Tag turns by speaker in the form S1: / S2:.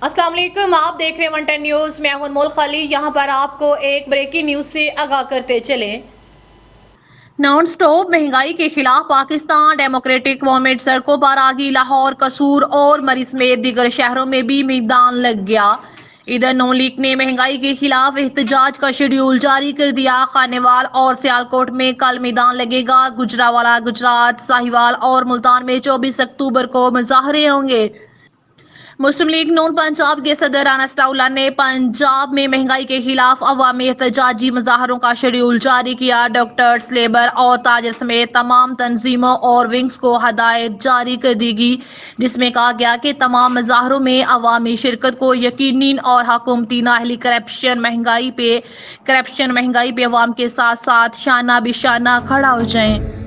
S1: अस्सलाम वालेकुम, आप देख रहे हैं 110 न्यूज़। मैं हूं अनमोल खाली। यहां पर आपको एक ब्रेकिंग न्यूज़ से आगाह करते चले। नॉन स्टॉप महंगाई के खिलाफ पाकिस्तान डेमोक्रेटिक मूवमेंट सड़कों पर आ गई। लाहौर, कसूर और मरी समेत दीगर शहरों में भी मैदान लग गया। इधर नून लीग ने महंगाई के खिलाफ एहतजाज का शेड्यूल जारी कर दिया। खानेवाल और सियालकोट में कल मैदान लगेगा। गुजरावाला, गुजरात, साहिवाल और मुल्तान में 24 अक्टूबर को मुजाहरे होंगे। मुस्लिम लीग नून पंजाब के सदर राना अताउल्लाह ने पंजाब में महंगाई के खिलाफ अवामी एहतजाजी मुजाहरों का शेड्यूल जारी किया। डॉक्टर्स, लेबर और ताजर समेत तमाम तंजीमों और विंग्स को हदायत जारी कर दी गई, जिसमें कहा गया कि तमाम मुजाहरों में अवामी शिरकत को यकीनी और हुकूमती नाअहली करप्शन महंगाई पे अवाम के साथ साथ शाना बिशाना खड़ा हो जाए।